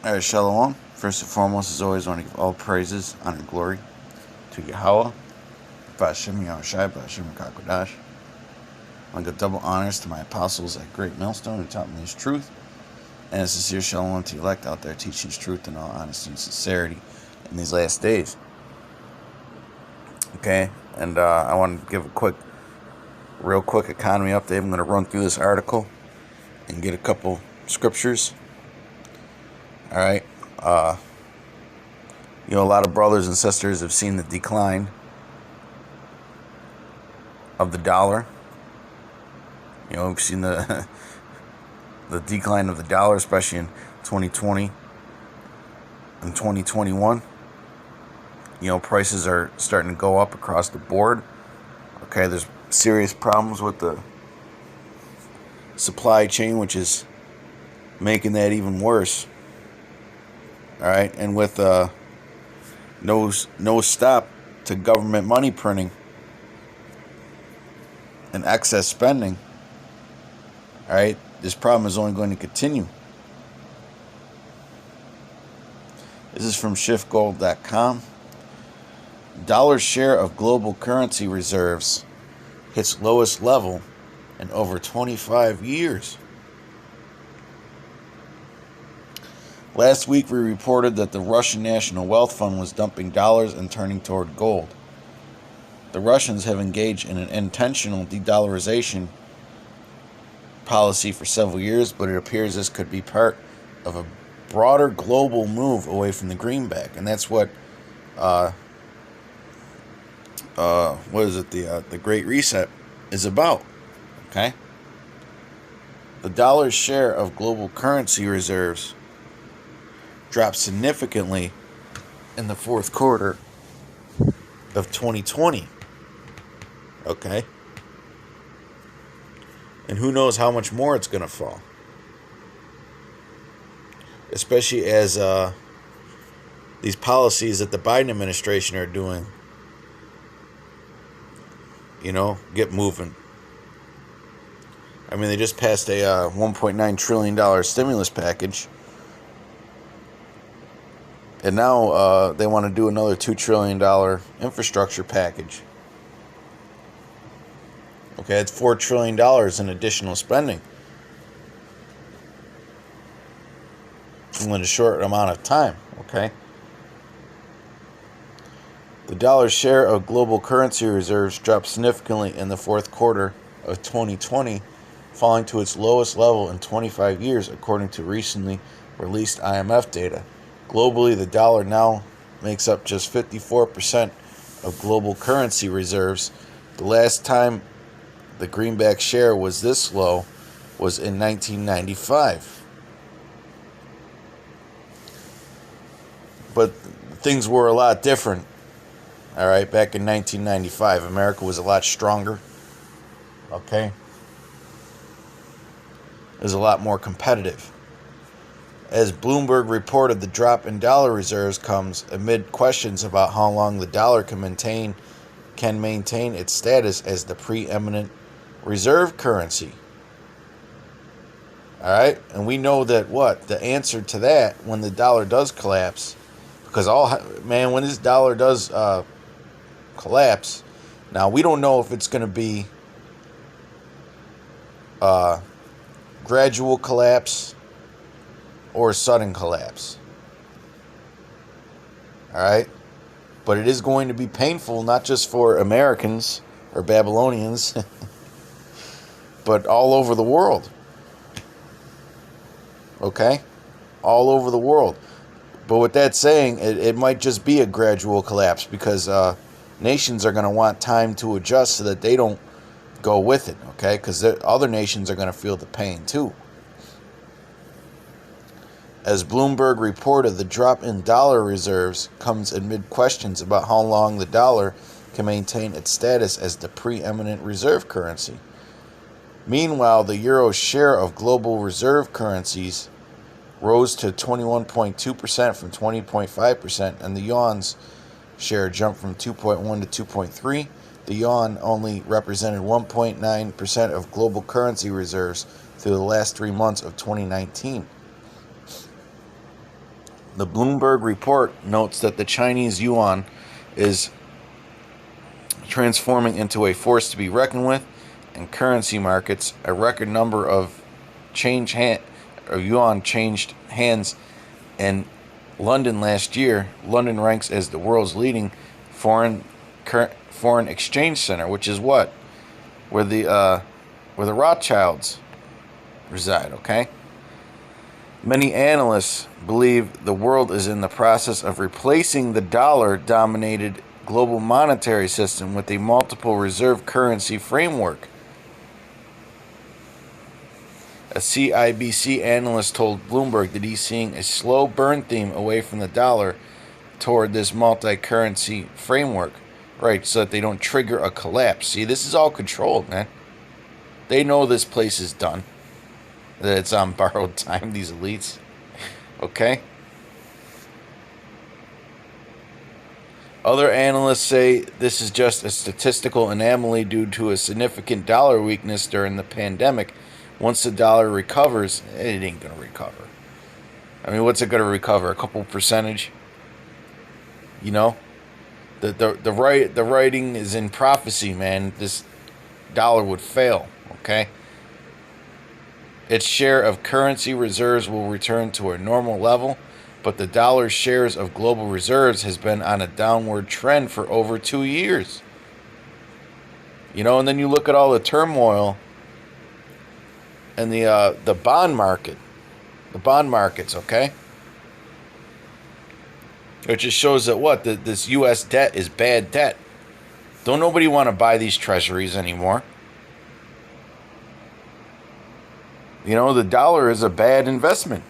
All right, Shalom. First and foremost, as always, I want to give all praises, honor, and glory to Yahweh, Ba'ashem Yahushai, Ba'ashem Kakodash. I want to give double honors to my apostles at Great Millstone who taught me His truth, and a sincere shalom to the elect out there teaching His truth in all honesty and sincerity in these last days. Okay, and I want to give a real quick economy update. I'm going to run through this article and get a couple scriptures. All right. A lot of brothers and sisters have seen the decline of the dollar. We've seen the decline of the dollar, especially in 2020 and 2021. Prices are starting to go up across the board. Okay, there's serious problems with the supply chain, which is making that even worse. All right, and with no stop to government money printing and excess spending, all right, this problem is only going to continue. This is from ShiftGold.com. Dollar's share of global currency reserves hits lowest level in over 25 years. Last week, we reported that the Russian National Wealth Fund was dumping dollars and turning toward gold. The Russians have engaged in an intentional de-dollarization policy for several years, but it appears this could be part of a broader global move away from the greenback, and that's what the Great Reset is about. Okay, the dollar's share of global currency reserves dropped significantly in the fourth quarter of 2020. Okay? And who knows how much more it's going to fall. Especially as these policies that the Biden administration are doing, get moving. I mean, they just passed a $1.9 trillion stimulus package. And now they want to do another $2 trillion infrastructure package. Okay, it's $4 trillion in additional spending in a short amount of time. Okay. The dollar's share of global currency reserves dropped significantly in the fourth quarter of 2020, falling to its lowest level in 25 years, according to recently released IMF data. Globally, the dollar now makes up just 54% of global currency reserves. The last time the greenback share was this low was in 1995. But things were a lot different. All right, back in 1995, America was a lot stronger. Okay? It was a lot more competitive. As Bloomberg reported, the drop in dollar reserves comes amid questions about how long the dollar can maintain its status as the preeminent reserve currency. All right, and we know that the answer to that, when the dollar does collapse, because when this dollar does collapse, now we don't know if it's going to be gradual collapse or sudden collapse. All right, but it is going to be painful, not just for Americans or Babylonians, but all over the world. Okay, all over the world. But with that saying, it might just be a gradual collapse because nations are going to want time to adjust so that they don't go with it. Okay, because other nations are going to feel the pain too. As Bloomberg reported, the drop in dollar reserves comes amid questions about how long the dollar can maintain its status as the preeminent reserve currency. Meanwhile, the euro's share of global reserve currencies rose to 21.2% from 20.5%, and the yuan's share jumped from 2.1 to 2.3. The yuan only represented 1.9% of global currency reserves through the last 3 months of 2019. The Bloomberg report notes that the Chinese yuan is transforming into a force to be reckoned with in currency markets. A record number of yuan changed hands in London last year. London ranks as the world's leading foreign exchange center, which is what? Where the Rothschilds reside, okay? Many analysts believe the world is in the process of replacing the dollar-dominated global monetary system with a multiple reserve currency framework. A CIBC analyst told Bloomberg that he's seeing a slow burn theme away from the dollar toward this multi-currency framework. Right, so that they don't trigger a collapse. See, this is all controlled, man. They know this place is done. That it's on borrowed time, these elites. Okay? Other analysts say this is just a statistical anomaly due to a significant dollar weakness during the pandemic. Once the dollar recovers, it ain't going to recover. I mean, what's it going to recover? A couple percentage? You know? The writing is in prophecy, man. This dollar would fail, okay? Its share of currency reserves will return to a normal level, but the dollar's shares of global reserves has been on a downward trend for over 2 years. You know, and then you look at all the turmoil and the bond market, the bond markets, okay? It just shows that this U.S. debt is bad debt. Don't nobody want to buy these treasuries anymore. You know, the dollar is a bad investment.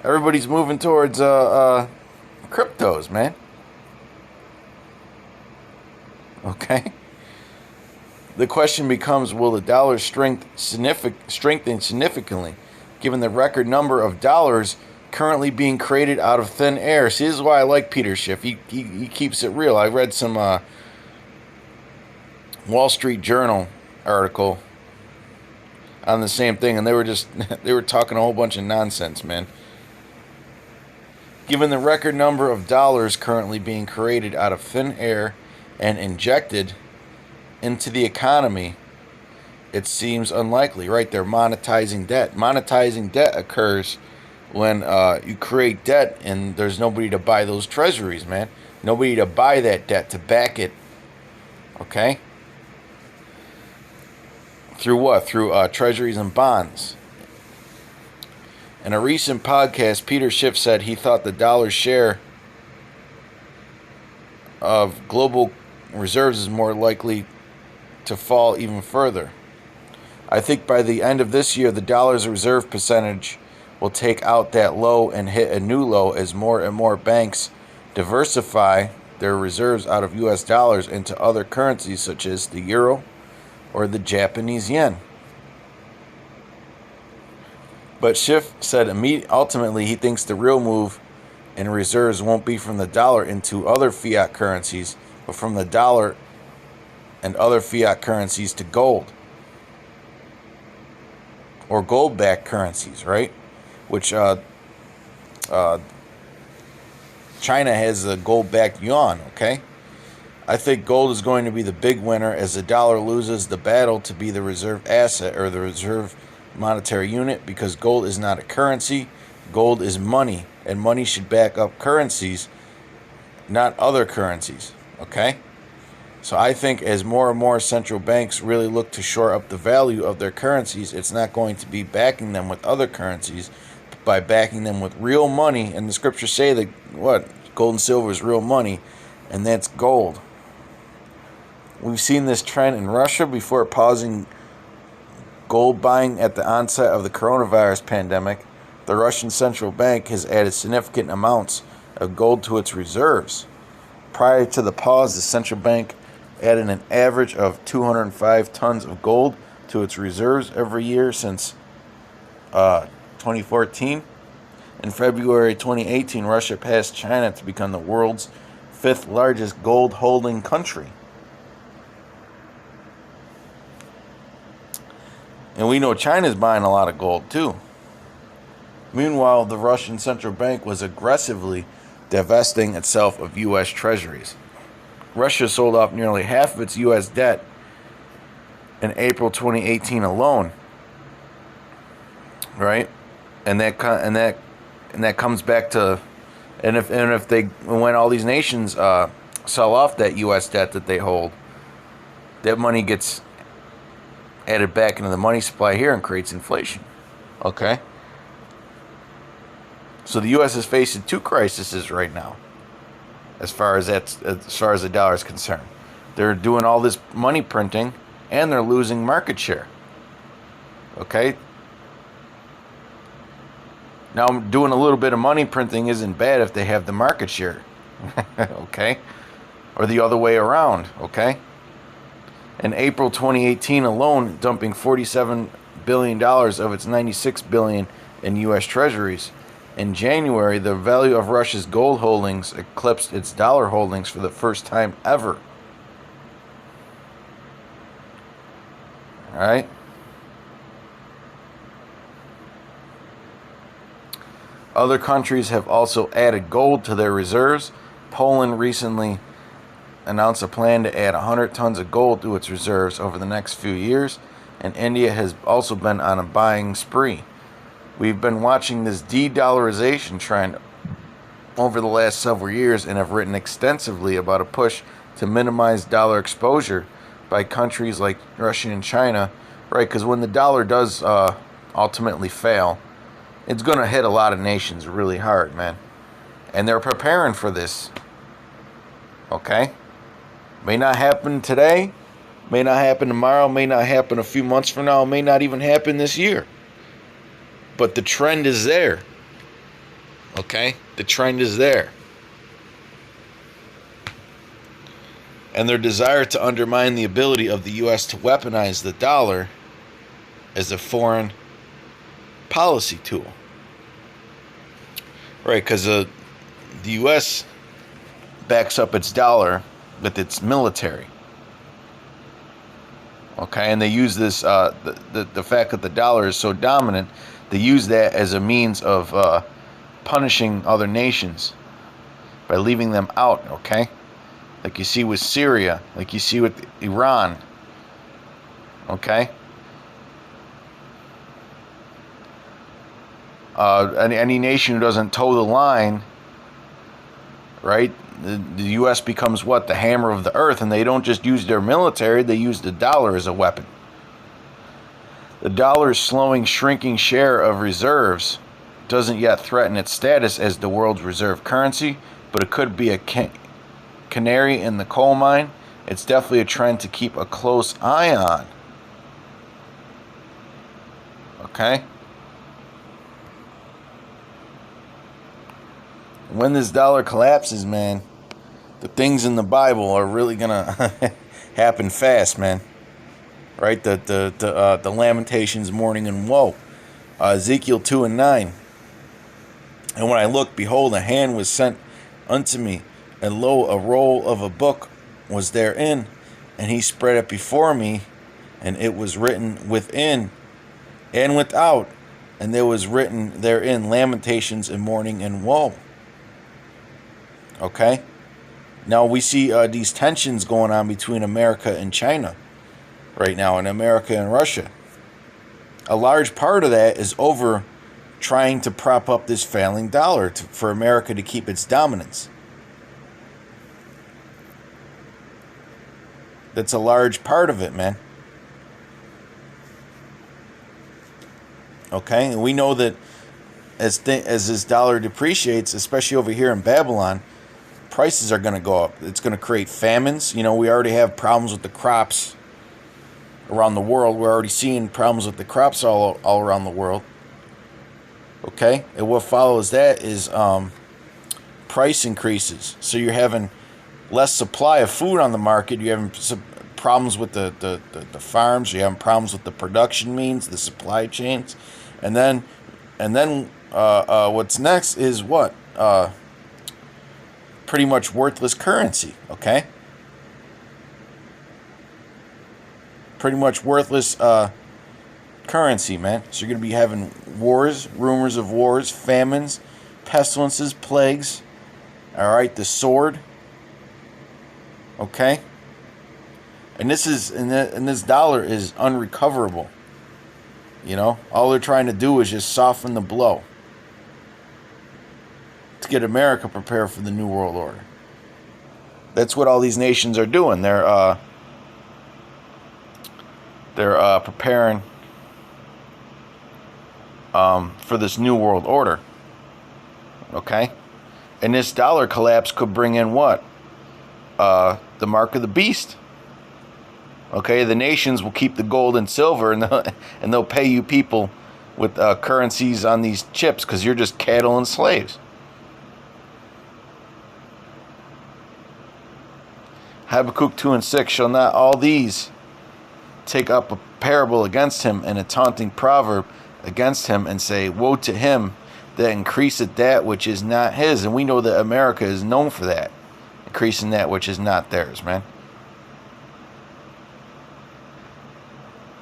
Everybody's moving towards cryptos, man. Okay? The question becomes, will the dollar strengthen significantly, given the record number of dollars currently being created out of thin air? See, this is why I like Peter Schiff. He keeps it real. I read some Wall Street Journal article on the same thing, and they were talking a whole bunch of nonsense, man. Given the record number of dollars currently being created out of thin air and injected into the economy, it seems unlikely, right? They're monetizing debt. Monetizing debt occurs when you create debt and there's nobody to buy those treasuries, man. Nobody to buy that debt, to back it. Okay? Through what? Through treasuries and bonds. In a recent podcast, Peter Schiff said he thought the dollar's share of global reserves is more likely to fall even further. I think by the end of this year, the dollar's reserve percentage will take out that low and hit a new low as more and more banks diversify their reserves out of U.S. dollars into other currencies such as the euro or the Japanese yen. But Schiff said ultimately he thinks the real move in reserves won't be from the dollar into other fiat currencies, but from the dollar and other fiat currencies to gold or gold-backed currencies, right? Which China has a gold-backed yuan, okay? I think gold is going to be the big winner as the dollar loses the battle to be the reserve asset or the reserve monetary unit, because gold is not a currency. Gold is money, and money should back up currencies, not other currencies, okay? So I think as more and more central banks really look to shore up the value of their currencies, it's not going to be backing them with other currencies, but by backing them with real money. And the scriptures say that gold and silver is real money, and that's gold. We've seen this trend in Russia before pausing gold buying at the onset of the coronavirus pandemic. The Russian central bank has added significant amounts of gold to its reserves. Prior to the pause, the central bank added an average of 205 tons of gold to its reserves every year since 2014. In February 2018, Russia passed China to become the world's 5th largest gold holding country. And we know China's buying a lot of gold too. Meanwhile, the Russian central bank was aggressively divesting itself of U.S. treasuries. Russia sold off nearly half of its U.S. debt in April 2018 alone, right? And that comes back to, and if they, when all these nations sell off that U.S. debt that they hold, that money gets added back into the money supply here and creates inflation. Okay. So the U.S. is facing two crises right now, as far as the dollar is concerned. They're doing all this money printing, and they're losing market share. Okay. Now, doing a little bit of money printing isn't bad if they have the market share. Okay. Or the other way around. Okay. In April 2018 alone, dumping $47 billion of its $96 billion in U.S. treasuries. In January, the value of Russia's gold holdings eclipsed its dollar holdings for the first time ever. All right? Other countries have also added gold to their reserves. Poland recently announced a plan to add 100 tons of gold to its reserves over the next few years, and India has also been on a buying spree. We've been watching this de-dollarization trend over the last several years and have written extensively about a push to minimize dollar exposure by countries like Russia and China, right? Because when the dollar does ultimately fail, it's going to hit a lot of nations really hard, man. And they're preparing for this. Okay? May not happen today, may not happen tomorrow, may not happen a few months from now, may not even happen this year. But the trend is there. Okay? The trend is there. And their desire to undermine the ability of the U.S. to weaponize the dollar as a foreign policy tool. Right, because the U.S. backs up its dollar with its military. Okay, and they use this, the fact that the dollar is so dominant, they use that as a means of punishing other nations by leaving them out, okay? Like you see with Syria, like you see with Iran, okay? Any nation who doesn't toe the line, right? The U.S. becomes what? The hammer of the earth, and they don't just use their military, they use the dollar as a weapon. The dollar's shrinking share of reserves doesn't yet threaten its status as the world's reserve currency, but it could be a canary in the coal mine. It's definitely a trend to keep a close eye on. Okay? When this dollar collapses, man, the things in the Bible are really gonna happen fast, man. Right? The Lamentations, mourning, and woe. Ezekiel 2:9. And when I looked, behold, a hand was sent unto me, and lo, a roll of a book was therein, and he spread it before me, and it was written within and without, and there was written therein lamentations and mourning and woe. Okay? Now we see these tensions going on between America and China right now, and America and Russia. A large part of that is over trying to prop up this failing dollar for America to keep its dominance. That's a large part of it, man. Okay? And we know that as this dollar depreciates, especially over here in Babylon, prices are going to go up. It's going to create famines. You know, we already have problems with the crops around the world. We're already seeing problems with the crops all around the world. Okay? And what follows that is price increases. So you're having less supply of food on the market. You're having some problems with the farms. You're having problems with the production means, the supply chains. And then what's next is what? Pretty much worthless currency, okay? Pretty much worthless currency, man. So you're going to be having wars, rumors of wars, famines, pestilences, plagues. All right, the sword. Okay? And this dollar is unrecoverable. You know, all they're trying to do is just soften the blow to get America prepared for the New World Order. That's what all these nations are doing. They're preparing for this New World Order. Okay? And this dollar collapse could bring in what? The mark of the beast. Okay, the nations will keep the gold and silver, and they'll pay you people with currencies on these chips because you're just cattle and slaves. Habakkuk 2 and 6, shall not all these take up a parable against him and a taunting proverb against him and say, woe to him that increaseth that which is not his. And we know that America is known for that, increasing that which is not theirs, man.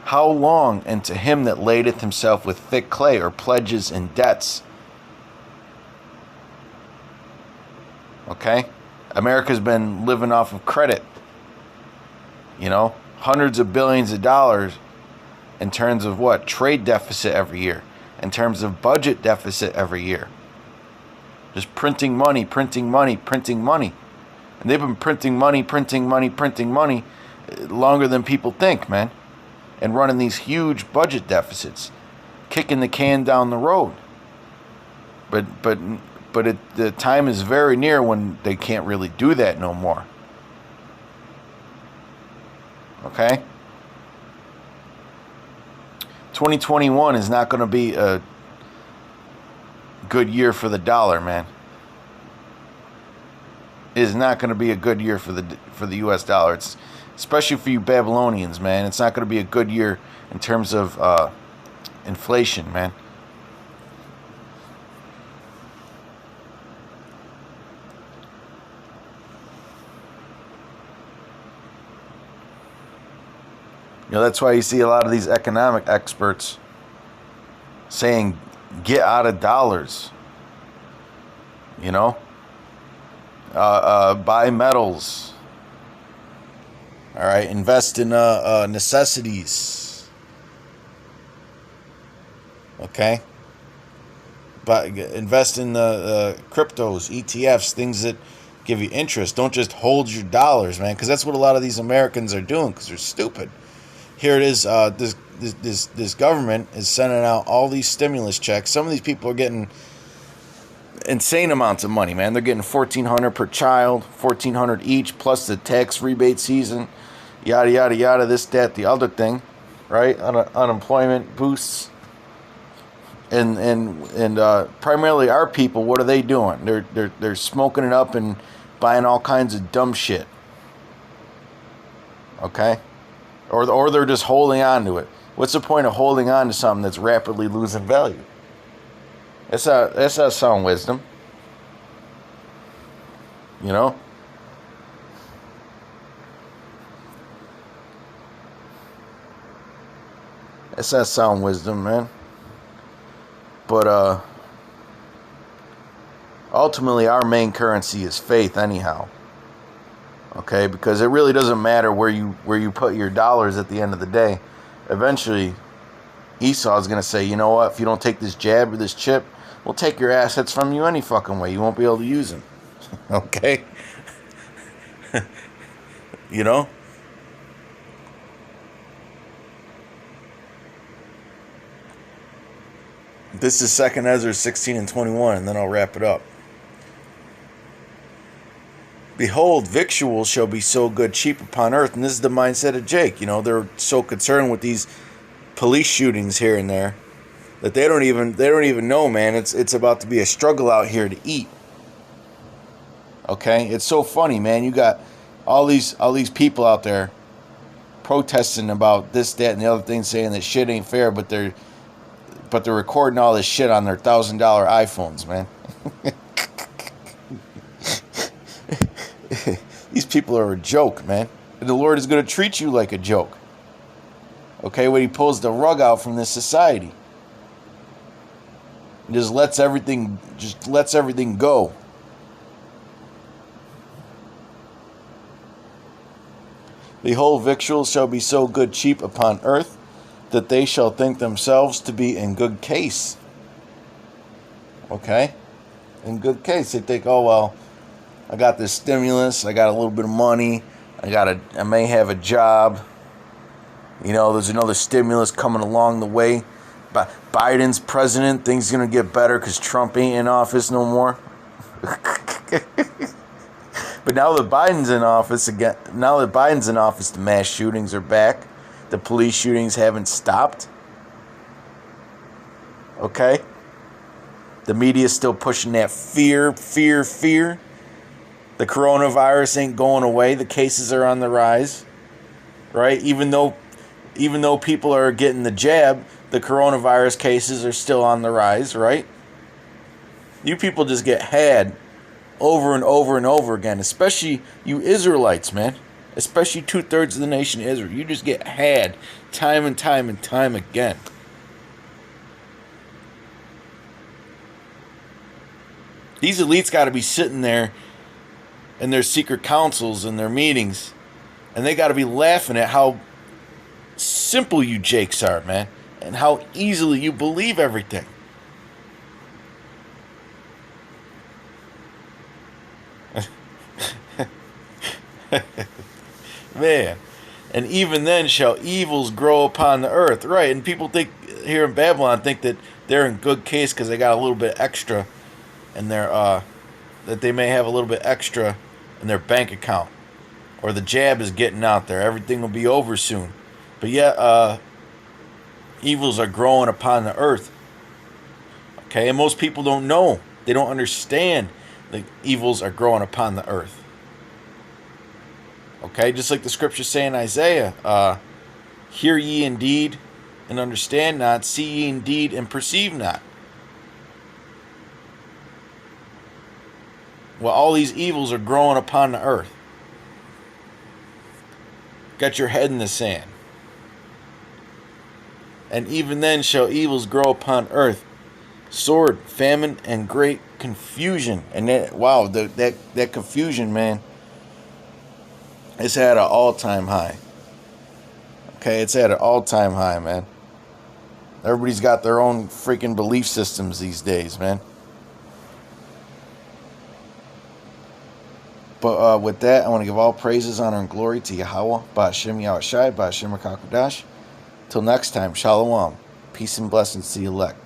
How long? And to him that ladeth himself with thick clay, or pledges and debts. Okay? America's been living off of credit. You know? Hundreds of billions of dollars in terms of what? Trade deficit every year. In terms of budget deficit every year. Just printing money, printing money, printing money. And they've been printing money longer than people think, man. And running these huge budget deficits, kicking the can down the road. But the time is very near when they can't really do that no more. Okay? 2021 is not going to be a good year for the dollar, man. It is not going to be a good year for the U.S. dollar. It's especially for you Babylonians, man. It's not going to be a good year in terms of inflation, man. You know, that's why you see a lot of these economic experts saying, get out of dollars. You know? Buy metals. All right, invest in necessities. Okay, but invest in cryptos, ETFs, things that give you interest. Don't just hold your dollars, man, because that's what a lot of these Americans are doing because they're stupid. Here it is. This government is sending out all these stimulus checks. Some of these people are getting insane amounts of money, man. They're getting $1,400 per child, $1,400 each, plus the tax rebate season. Yada, yada, yada, this, that, the other thing, right? Unemployment boosts. And primarily our people, what are they doing? They're smoking it up and buying all kinds of dumb shit. Okay? Or they're just holding on to it. What's the point of holding on to something that's rapidly losing value? That's not sound wisdom. You know? That's not sound wisdom, man. But ultimately our main currency is faith anyhow. Okay? Because it really doesn't matter where you put your dollars at the end of the day. Eventually Esau is going to say, you know what, if you don't take this jab or this chip, we'll take your assets from you any fucking way. You won't be able to use them. Okay? You know? This is 2 Ezra 16 and 21, and then I'll wrap it up. Behold, victuals shall be so good cheap upon earth. And this is the mindset of Jake. You know, they're so concerned with these police shootings here and there that they don't even know, man. It's about to be a struggle out here to eat. Okay? It's so funny, man. You got all these people out there protesting about this, that, and the other thing, saying that shit ain't fair, but they're recording all this shit on their $1,000 iPhones, man. These people are a joke, man. And the Lord is going to treat you like a joke. Okay, when he pulls the rug out from this society. Just lets everything go. Behold, victuals shall be so good cheap upon earth, that they shall think themselves to be in good case. Okay? In good case. They think, oh, well, I got this stimulus, I got a little bit of money, I may have a job. You know, there's another stimulus coming along the way. Biden's president, things going to get better because Trump ain't in office no more. But now that Biden's in office again, the mass shootings are back. The police shootings haven't stopped. Okay? The media's still pushing that fear. The coronavirus ain't going away. The cases are on the rise. Right? Even though people are getting the jab, the coronavirus cases are still on the rise, right? You people just get had over and over and over again, especially you Israelites, man. Especially 2/3 of the nation of Israel. You just get had time and time and time again. These elites got to be sitting there in their secret councils and their meetings, and they got to be laughing at how simple you jakes are, man, and how easily you believe everything. Man, and even then shall evils grow upon the earth. Right, and people think here in Babylon think that they're in good case because they got a little bit extra in their that they may have a little bit extra in their bank account, or the jab is getting out there. Everything will be over soon. But yet, evils are growing upon the earth. Okay, and most people don't know. They don't understand that evils are growing upon the earth. Okay, just like the scriptures say in Isaiah, hear ye indeed and understand not, see ye indeed and perceive not. Well, all these evils are growing upon the earth. Got your head in the sand. And even then shall evils grow upon earth, sword, famine, and great confusion. And that confusion, man, it's at an all-time high. Okay, it's at an all-time high, man. Everybody's got their own freaking belief systems these days, man. But with that, I want to give all praises, honor, and glory to Yahweh, Ba'ashem Yahushai, Ba'ashem Rakakodash. Till next time, Shalom. Peace and blessings to the elect.